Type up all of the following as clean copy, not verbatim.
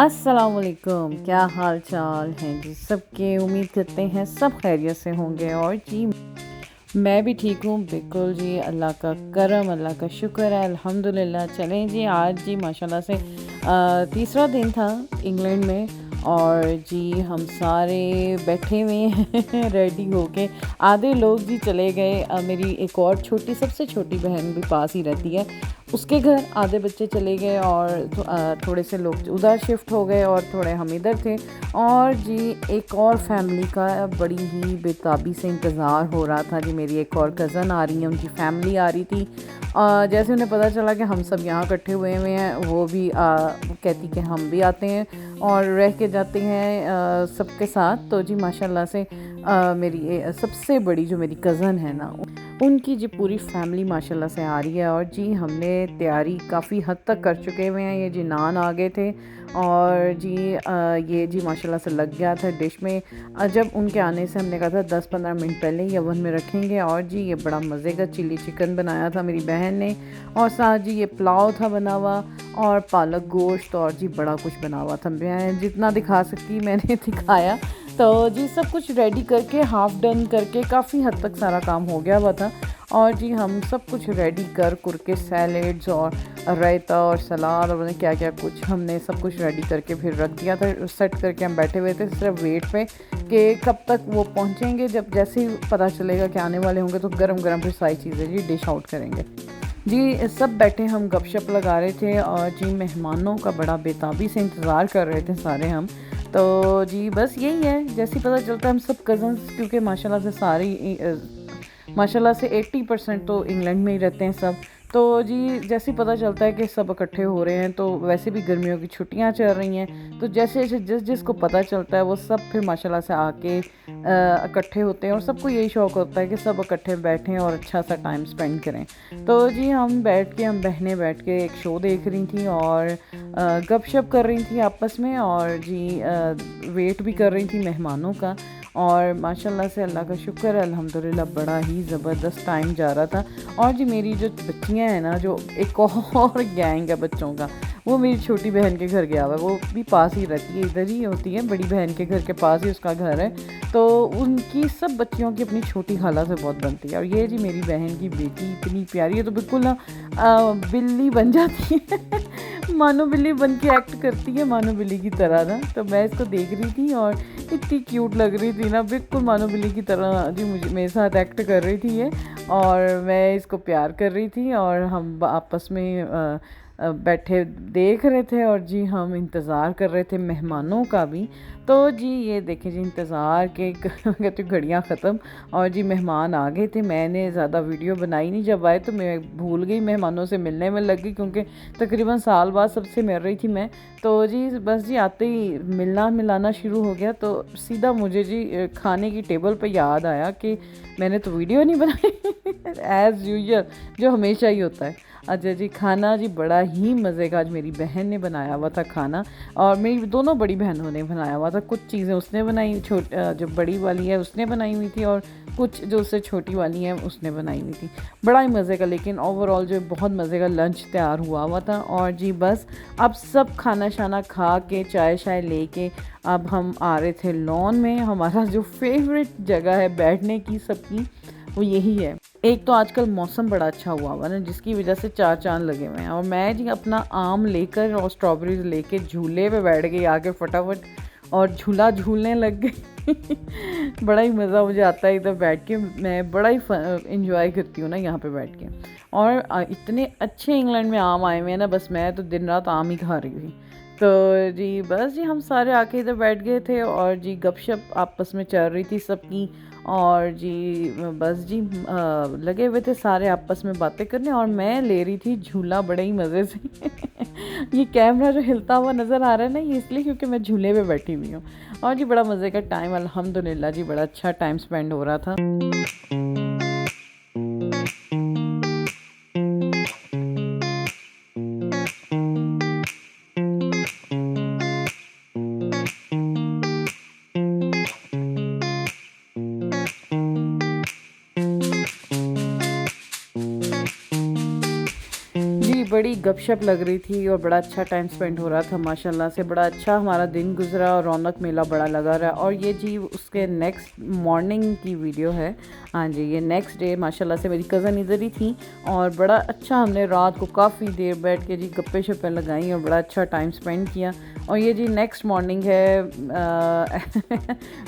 अस्सलामुअलैकुम, क्या हाल चाल हैं जी सबके। उम्मीद करते हैं सब खैरियत से होंगे। और जी मैं भी ठीक हूँ बिल्कुल जी। अल्लाह का करम, अल्लाह का शुक्र है, अल्हम्दुलिल्लाह। चलें जी, आज जी माशाल्लाह से तीसरा दिन था इंग्लैंड में। और जी हम सारे बैठे हुए हैं रेडी होके। आधे लोग जी चले गए, मेरी एक और छोटी, सबसे छोटी बहन भी पास ही रहती है, उसके घर आधे बच्चे चले गए। और थोड़े से लोग उधर शिफ्ट हो गए और थोड़े हम इधर थे। और जी एक और फैमिली का बड़ी ही बेताबी से इंतज़ार हो रहा था जी। मेरी एक और कज़न आ रही है, उनकी फैमिली आ रही थी। जैसे उन्हें पता चला कि हम सब यहाँ इकट्ठे हुए हैं, वो भी कहती कि हम भी आते हैं और रह के जाते हैं सबके साथ। तो जी माशाल्लाह से मेरी सबसे बड़ी जो मेरी कज़न है ना, उनकी जी पूरी फैमिली माशाल्लाह से आ रही है। और जी हमने तैयारी काफ़ी हद तक कर चुके हुए हैं। ये जी नान आ गए थे और जी ये जी माशाल्लाह से लग गया था डिश में। जब उनके आने से हमने कहा था 10-15 मिनट पहले ही ओवन में रखेंगे। और जी ये बड़ा मज़े का चिली चिकन बनाया था मेरी बहन ने, और साथ जी ये पुलाव था बना हुआ, और पालक गोश्त, और जी बड़ा कुछ बना हुआ था। मैं जितना दिखा सकती मैंने दिखाया। तो जी सब कुछ रेडी करके, हाफ़ डन करके, काफ़ी हद तक सारा काम हो गया हुआ था। और जी हम सब कुछ रेडी कर के सैलेड्स और रायता और सलाद और पता क्या क्या कुछ हमने सब कुछ रेडी करके फिर रख दिया था सेट करके। हम बैठे हुए थे सिर्फ वेट पे कि कब तक वो पहुंचेंगे। जब जैसे ही पता चलेगा कि आने वाले होंगे तो गरम गरम फिर सारी चीज़ें जी डिश आउट करेंगे। जी सब बैठे हम गपशप लगा रहे थे और जी मेहमानों का बड़ा बेताबी से इंतज़ार कर रहे थे सारे हम। तो जी बस यही है, जैसे ही पता चलता है हम सब कज़न्स, क्योंकि माशाल्लाह से माशाल्लाह से 80% तो इंग्लैंड में ही रहते हैं सब। तो जी जैसे ही पता चलता है कि सब इकट्ठे हो रहे हैं, तो वैसे भी गर्मियों की छुट्टियां चल रही हैं, तो जैसे जैसे जिसको पता चलता है वो सब फिर माशाल्लाह से आके इकट्ठे होते हैं। और सबको यही शौक़ होता है कि सब इकट्ठे बैठें और अच्छा सा टाइम स्पेंड करें। तो जी हम बहनें बैठ के एक शो देख रही थी और गपशप कर रही थी आपस में, और जी वेट भी कर रही थी मेहमानों का। और माशाल्लाह से अल्लाह का शुक्र है, अल्हम्दुलिल्लाह बड़ा ही ज़बरदस्त टाइम जा रहा था। और जी मेरी जो बच्चियाँ हैं ना, जो एक और गैंग है बच्चों का, वो मेरी छोटी बहन के घर गया हुआ है। वो भी पास ही रहती है, इधर ही होती है, बड़ी बहन के घर के पास ही उसका घर है। तो उनकी सब बच्चियों की अपनी छोटी खाला से बहुत बनती है। और ये जी मेरी बहन की बेटी इतनी प्यारी है, तो बिल्कुल ना बिल्ली बन जाती है मानो बिल्ली बन के एक्ट करती है, मानो बिल्ली की तरह ना। तो मैं इसको देख रही थी और इतनी क्यूट लग रही थी ना, बिल्कुल मानो बिल्ली की तरह जी मुझे मेरे साथ एक्ट कर रही थी ये। और मैं इसको प्यार कर रही थी और हम आपस में बैठे देख रहे थे। और जी हम इंतज़ार कर रहे थे मेहमानों का भी। तो जी ये देखें जी इंतज़ार के कहते घड़ियाँ ख़त्म और जी मेहमान आ गए थे। मैंने ज़्यादा वीडियो बनाई नहीं, जब आए तो मैं भूल गई, मेहमानों से मिलने में लग गई, क्योंकि तकरीबन साल बाद सबसे मिल रही थी मैं। तो जी बस जी आते ही मिलाना शुरू हो गया। तो सीधा मुझे जी खाने की टेबल पे याद आया कि मैंने तो वीडियो नहीं बनाई एज़ यूजुअल, जो हमेशा ही होता है। अच्छा जी खाना जी बड़ा ही मज़े का आज मेरी बहन ने बनाया हुआ था खाना, और मेरी दोनों बड़ी बहनों ने बनाया हुआ था। कुछ चीज़ें उसने बनाई, जो बड़ी वाली है उसने बनाई हुई थी, और कुछ जो उससे छोटी वाली है उसने बनाई हुई थी। बड़ा ही मज़े का, लेकिन ओवरऑल जो बहुत मज़े का लंच तैयार हुआ था। और जी बस अब सब खाना शाना खा के चाय शाय लेके अब हम आ रहे थे लॉन में। हमारा जो फेवरेट जगह है बैठने की सबकी, वो यही है। एक तो आजकल मौसम बड़ा अच्छा हुआ ना, जिसकी वजह से चार चांद लगे हुए हैं। और मैं जी अपना आम लेकर और स्ट्रॉबेरीज लेके झूले पे बैठ गई आके फटाफट, और झूला झूलने लग गई बड़ा ही मज़ा मुझे आता है इधर बैठ के। मैं बड़ा ही इंजॉय करती हूँ ना यहाँ पे बैठ के। और इतने अच्छे इंग्लैंड में आम आए हुए हैं ना, बस मैं तो दिन रात आम ही खा रही हुई। तो जी बस जी हम सारे आके इधर बैठ गए थे और जी गपशप आपस में चल रही थी सबकी। और जी बस जी लगे हुए थे सारे आपस में बातें करने, और मैं ले रही थी झूला बड़े ही मज़े से ये कैमरा जो हिलता हुआ नज़र आ रहा है ना, ये इसलिए क्योंकि मैं झूले पे बैठी हुई हूँ। और जी बड़ा मज़े का टाइम, अल्हम्दुलिल्लाह जी बड़ा अच्छा टाइम स्पेंड हो रहा था। जी बड़ी गपशप लग रही थी और बड़ा अच्छा टाइम स्पेंड हो रहा था माशाल्लाह से। बड़ा अच्छा हमारा दिन गुजरा और रौनक मेला बड़ा लगा रहा। और ये जी उसके नेक्स्ट मॉर्निंग की वीडियो है। हाँ जी, ये नेक्स्ट डे माशाल्लाह से मेरी कज़न इधर ही थी और बड़ा अच्छा हमने रात को काफ़ी देर बैठ के जी गप्पे शप्पे लगाई और बड़ा अच्छा टाइम स्पेंड किया। और ये जी नेक्स्ट मॉर्निंग है।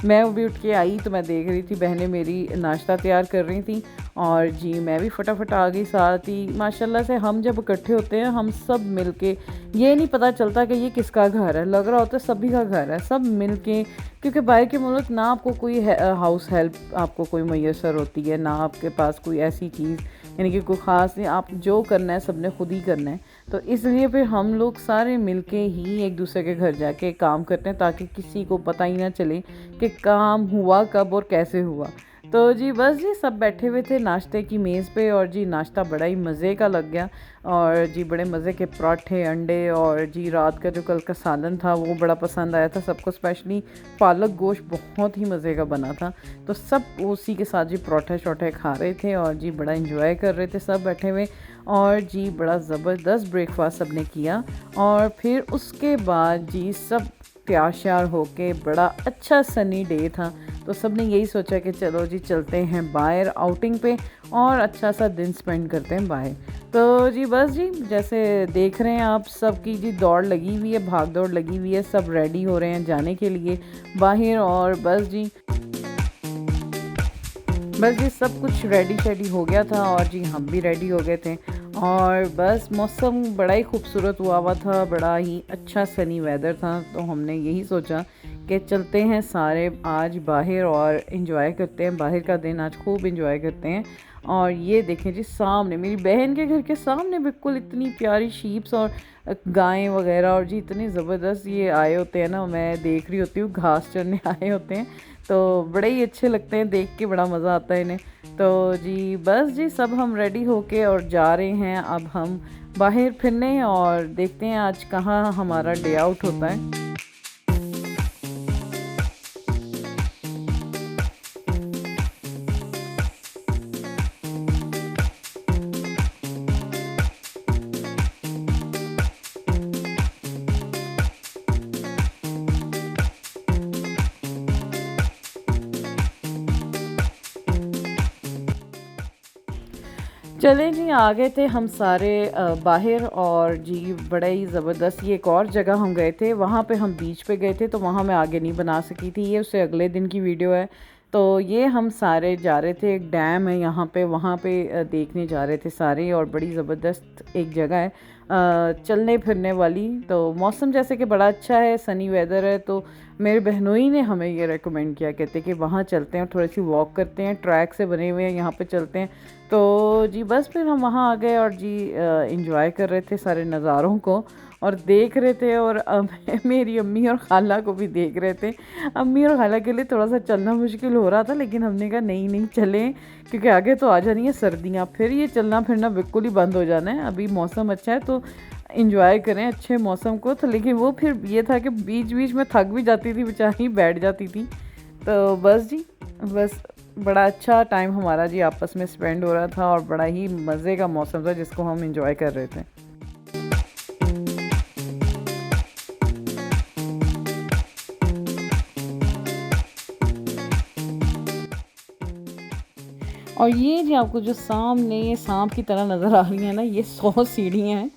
मैं भी उठ के आई तो मैं देख रही थी बहनें मेरी नाश्ता तैयार कर रही थी और जी मैं भी फटाफट आ गई साथ ही। माशाल्लाह से हम जब इकट्ठे होते हैं हम सब मिलके, ये नहीं पता चलता कि ये किसका घर है, लग रहा होता है सभी का घर है, सब मिलके। क्योंकि बाहर के मुल्क ना आपको कोई हाउस हेल्प आपको कोई मैसर होती है, ना आपके पास कोई ऐसी चीज़ यानी कि कोई ख़ास नहीं, आप जो करना है सब ने खुद ही करना है। तो इसलिए फिर हम लोग सारे मिलके ही एक दूसरे के घर जाके काम करते हैं ताकि किसी को पता ही ना चले कि काम हुआ कब और कैसे हुआ। तो जी बस जी सब बैठे हुए थे नाश्ते की मेज़ पे और जी नाश्ता बड़ा ही मज़े का लग गया। और जी बड़े मज़े के पराठे, अंडे और जी रात का जो कल का सालन था वो बड़ा पसंद आया था सबको। स्पेशली पालक गोश्त बहुत ही मज़े का बना था। तो सब उसी के साथ जी पराठे शराठे खा रहे थे और जी बड़ा इंजॉय कर रहे थे सब बैठे हुए। और जी बड़ा ज़बरदस्त ब्रेकफास्ट सब ने किया। और फिर उसके बाद जी सब तैयार श्यार होके, बड़ा अच्छा सनी डे था तो सब ने यही सोचा कि चलो जी चलते हैं बाहर आउटिंग पे और अच्छा सा दिन स्पेंड करते हैं बाहर। तो जी बस जी जैसे देख रहे हैं आप सबकी जी दौड़ लगी हुई है, भाग दौड़ लगी हुई है, सब रेडी हो रहे हैं जाने के लिए बाहर। और बस जी सब कुछ रेडी शेडी हो गया था और जी हम भी रेडी हो गए थे। और बस मौसम बड़ा ही खूबसूरत हुआ था, बड़ा ही अच्छा सनी वेदर था। तो हमने यही सोचा कि चलते हैं सारे आज बाहर और इन्जॉय करते हैं, बाहर का दिन आज खूब इन्जॉय करते हैं। और ये देखें जी सामने मेरी बहन के घर के सामने बिल्कुल इतनी प्यारी शीप्स और गायें वगैरह और जी इतनी ज़बरदस्त ये आए होते हैं ना, मैं देख रही होती हूँ घास चरने आए होते हैं तो बड़े ही अच्छे लगते हैं देख के, बड़ा मज़ा आता है इन्हें। तो जी बस जी सब हम रेडी होके और जा रहे हैं अब हम बाहर फिरने और देखते हैं आज कहाँ हमारा डे आउट होता है। चले जी आ गए थे हम सारे बाहर और जी बड़ा ही ज़बरदस्त ये एक और जगह हम गए थे, वहाँ पे हम बीच पे गए थे तो वहाँ मैं आगे नहीं बना सकी थी, ये उससे अगले दिन की वीडियो है। तो ये हम सारे जा रहे थे, एक डैम है यहाँ पे, वहाँ पे देखने जा रहे थे सारे और बड़ी ज़बरदस्त एक जगह है चलने फिरने वाली। तो मौसम जैसे कि बड़ा अच्छा है, सनी वेदर है, तो मेरे बहनोई ने हमें ये रेकमेंड किया, कहते कि वहाँ चलते हैं थोड़ी सी वॉक करते हैं, ट्रैक से बने हुए हैं यहाँ पे चलते हैं। तो जी बस फिर हम वहाँ आ गए और जी इंजॉय कर रहे थे सारे नज़ारों को और देख रहे थे। और मेरी अम्मी और खाला को भी देख रहे थे। अम्मी और खाला के लिए थोड़ा सा चलना मुश्किल हो रहा था लेकिन हमने कहा नहीं नहीं चलें क्योंकि आगे तो आ जानी है सर्दियाँ, फिर ये चलना फिरना बिल्कुल ही बंद हो जाना है। अभी मौसम अच्छा है तो इंजॉय करें अच्छे मौसम को। तो लेकिन वो फिर ये था कि बीच बीच में थक भी जाती थी बेचारी, बैठ जाती थी। तो बस जी बस बड़ा अच्छा टाइम हमारा जी आपस में स्पेंड हो रहा था और बड़ा ही मज़े का मौसम था जिसको हम इंजॉय कर रहे थे। और ये जी आपको जो सामने ये सांप की तरह नज़र आ रही है ना, ये 100 सीढ़ियाँ हैं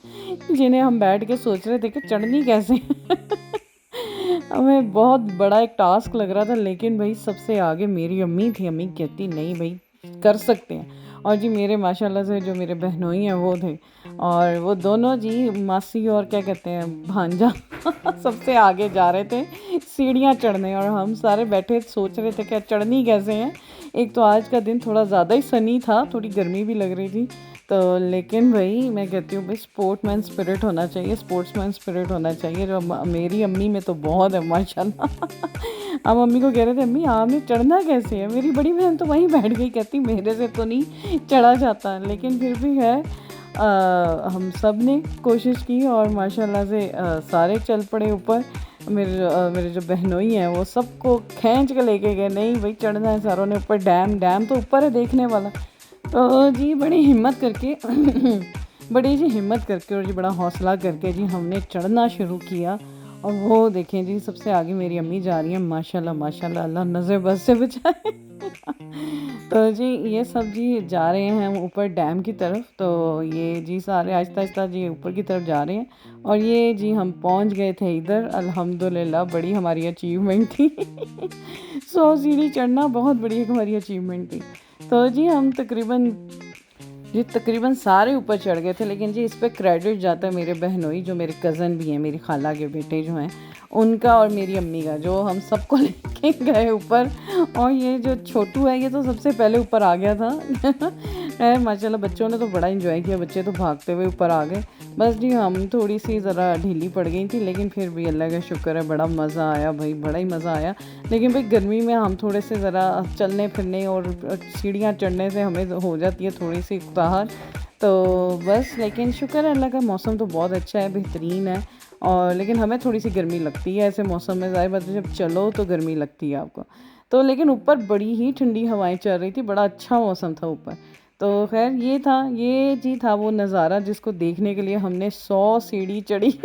जिन्हें हम बैठ के सोच रहे थे कि चढ़नी कैसे हमें बहुत बड़ा एक टास्क लग रहा था लेकिन भाई सबसे आगे मेरी अम्मी थी। अम्मी कहती नहीं भाई कर सकते हैं। और जी मेरे माशाल्लाह से जो मेरे बहनोई हैं वो थे और वो दोनों जी मासी और क्या कहते हैं भांजा सबसे आगे जा रहे थे सीढ़ियाँ चढ़ने और हम सारे बैठे सोच रहे थे क्या चढ़नी कैसे हैं। एक तो आज का दिन थोड़ा ज़्यादा ही सनी था, थोड़ी गर्मी भी लग रही थी तो लेकिन भाई मैं कहती हूँ भाई स्पोर्ट्समैन स्पिरिट होना चाहिए, स्पोर्ट्समैन स्पिरिट होना चाहिए। जो मेरी अम्मी में तो बहुत है माशाल्लाह। हम अम्मी को कह रहे थे अम्मी आपने चढ़ना कैसे है, मेरी बड़ी बहन तो वहीं बैठ गई, कहती मेरे से तो नहीं चढ़ा जाता। लेकिन फिर भी है हम सब ने कोशिश की और माशाल्लाह से सारे चल पड़े ऊपर। मेरे जो बहनोई हैं वो सबको खींच के लेके गए, नहीं भाई चढ़ना है सारों ने ऊपर, डैम तो ऊपर है देखने वाला। तो जी बड़ी हिम्मत करके बड़ी जी हिम्मत करके और जी बड़ा हौसला करके जी हमने चढ़ना शुरू किया। और वो देखें जी सबसे आगे मेरी अम्मी जा रही हैं, माशाल्लाह माशाल्लाह, अल्लाह नज़र बद से बचाए। तो जी ये सब जी जा रहे हैं हम ऊपर डैम की तरफ। तो ये जी सारे आहिस्ता आहिस्ता जी ऊपर की तरफ जा रहे हैं और ये जी हम पहुंच गए थे इधर। अल्हम्दुलिल्लाह बड़ी हमारी अचीवमेंट थी। 100 सीढ़ी चढ़ना बहुत बड़ी हमारी अचीवमेंट थी। तो जी हम तकरीबन सारे ऊपर चढ़ गए थे, लेकिन जी इस पे क्रेडिट जाता है मेरे बहनोई, जो मेरे कज़न भी हैं, मेरी खाला के बेटे जो हैं उनका और मेरी अम्मी का, जो हम सबको लेके गए ऊपर। और ये जो छोटू है ये तो सबसे पहले ऊपर आ गया था। माशाल्लाह बच्चों ने तो बड़ा एंजॉय किया, बच्चे तो भागते हुए ऊपर आ गए। बस जी हम थोड़ी सी ज़रा ढीली पड़ गई थी, लेकिन फिर भी अल्लाह का शुक्र है बड़ा मज़ा आया भाई, बड़ा ही मज़ा आया। लेकिन भाई गर्मी में हम थोड़े से ज़रा चलने फिरने और सीढ़ियाँ चढ़ने से हमें हो जाती है थोड़ी सी उकताहट। तो बस लेकिन शुक्र है अल्लाह का, मौसम तो बहुत अच्छा है, बेहतरीन है। और लेकिन हमें थोड़ी सी गर्मी लगती है ऐसे मौसम में, ज़ाहिर बात है जब चलो तो गर्मी लगती है आपको। तो लेकिन ऊपर बड़ी ही ठंडी हवाएं चल रही थी, बड़ा अच्छा मौसम था ऊपर। तो खैर ये जी था वो नज़ारा जिसको देखने के लिए हमने 100 सीढ़ी चढ़ी।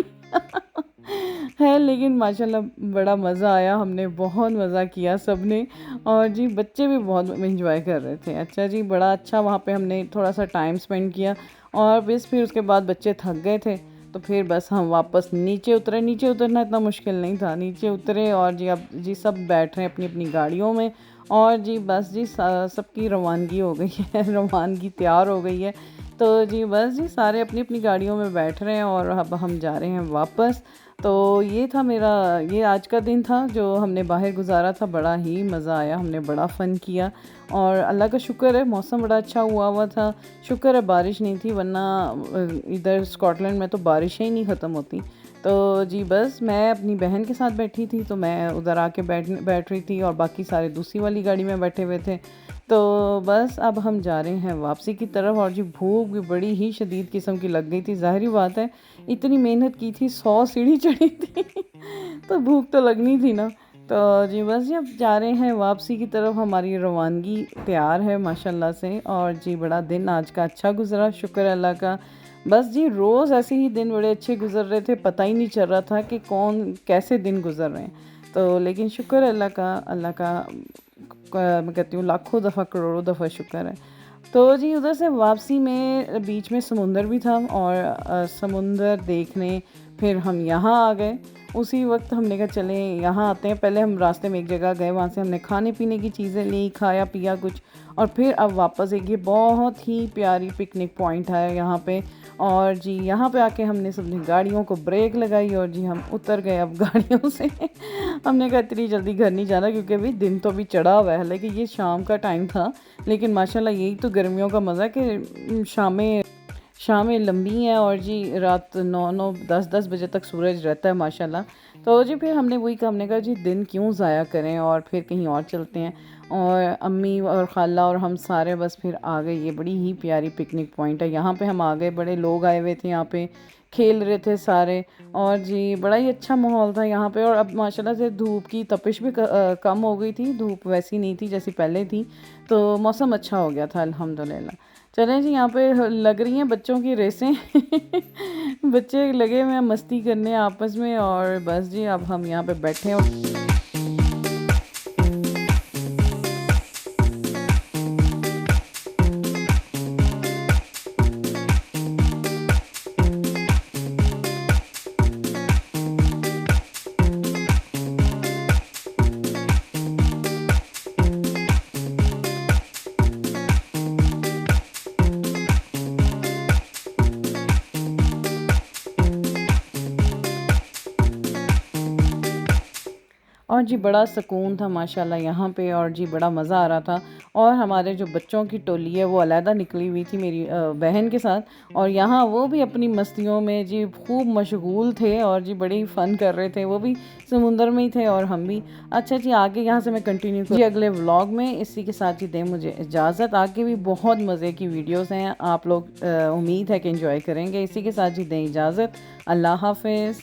है, लेकिन माशाल्लाह बड़ा मज़ा आया, हमने बहुत मज़ा किया सब ने। और जी बच्चे भी बहुत एंजॉय कर रहे थे। अच्छा जी बड़ा अच्छा वहाँ पे हमने थोड़ा सा टाइम स्पेंड किया। और बस फिर उसके बाद बच्चे थक गए थे, तो फिर बस हम वापस नीचे उतरे। नीचे उतरना इतना मुश्किल नहीं था, नीचे उतरे और जी अब जी सब बैठ रहे हैं अपनी अपनी गाड़ियों में। और जी बस जी सबकी रवानगी हो गई है। रवानगी तैयार हो गई है। तो जी बस जी सारे अपनी अपनी गाड़ियों में बैठ रहे हैं और अब हम जा रहे हैं वापस। तो ये था मेरा ये आज का दिन था जो हमने बाहर गुजारा था, बड़ा ही मज़ा आया, हमने बड़ा फ़न किया। और अल्लाह का शुक्र है मौसम बड़ा अच्छा हुआ था। शुक्र है बारिश नहीं थी, वरना इधर स्कॉटलैंड में तो बारिशें ही नहीं ख़त्म होती। तो जी बस मैं अपनी बहन के साथ बैठी थी, तो मैं उधर आके बैठ रही थी और बाकी सारे दूसरी वाली गाड़ी में बैठे हुए थे। तो बस अब हम जा रहे हैं वापसी की तरफ। और जी भूख भी बड़ी ही शदीद किस्म की लग गई थी, ज़ाहिर बात है इतनी मेहनत की थी, 100 सीढ़ी चढ़ी थी। तो भूख तो लगनी थी ना। तो जी बस जी अब जा रहे हैं वापसी की तरफ, हमारी रवानगी तैयार है माशाल्लाह से। और जी बड़ा दिन आज का अच्छा गुजरा, शुक्र है अल्लाह का। बस जी रोज़ ऐसे ही दिन बड़े अच्छे गुजर रहे थे, पता ही नहीं चल रहा था कि कौन कैसे दिन गुजर रहे हैं। तो लेकिन शुक्र है अल्लाह का मैं कहती हूँ लाखों दफ़ा करोड़ों दफ़ा शुक्र है। तो जी उधर से वापसी में बीच में समुंदर भी था और समुंदर देखने फिर हम यहाँ आ गए। उसी वक्त हमने कहा चलें यहाँ आते हैं। पहले हम रास्ते में एक जगह गए, वहाँ से हमने खाने पीने की चीज़ें ली, खाया पिया कुछ। और फिर अब वापस एक ये बहुत ही प्यारी पिकनिक पॉइंट है यहाँ पे। और जी यहाँ पे आके हमने सबने गाड़ियों को ब्रेक लगाई और जी हम उतर गए अब गाड़ियों से। हमने कहा इतनी जल्दी घर नहीं जाना, क्योंकि अभी दिन तो अभी चढ़ा हुआ है, लेकिन ये शाम का टाइम था। लेकिन माशाल्लाह यही तो गर्मियों का मज़ा कि शामें लंबी हैं और जी रात 9-10 बजे तक सूरज रहता है माशाल्लाह। तो जी फिर हमने कहा जी दिन क्यों ज़ाया करें और फिर कहीं और चलते हैं। और अम्मी और खाला और हम सारे बस फिर आ गए। ये बड़ी ही प्यारी पिकनिक पॉइंट है, यहाँ पे हम आ गए। बड़े लोग आए हुए थे यहाँ पे, खेल रहे थे सारे। और जी बड़ा ही अच्छा माहौल था यहाँ पे। और अब माशाल्लाह से धूप की तपिश भी कम हो गई थी, धूप वैसी नहीं थी जैसी पहले थी। तो मौसम अच्छा हो गया था अल्हम्दुलिल्लाह। चलें जी यहाँ पे लग रही हैं बच्चों की रेसें। बच्चे लगे हुए हैं मस्ती करने आपस में। और बस जी अब हम यहाँ पे बैठे और जी बड़ा सुकून था माशाल्लाह यहाँ पे। और जी बड़ा मज़ा आ रहा था। और हमारे जो बच्चों की टोली है वो अलहदा निकली हुई थी मेरी बहन के साथ। और यहाँ वो भी अपनी मस्तियों में जी खूब मशगूल थे और जी बड़ी फ़न कर रहे थे। वो भी समुंदर में ही थे और हम भी। अच्छा जी आगे यहाँ से मैं कंटिन्यू जी अगले व्लॉग में। इसी के साथ ही दें मुझे इजाज़त। आगे भी बहुत मज़े की वीडियोज़ हैं, आप लोग उम्मीद है कि एंजॉय करेंगे। इसी के साथ जी दें इजाज़त। अल्लाह हाफ़िज़।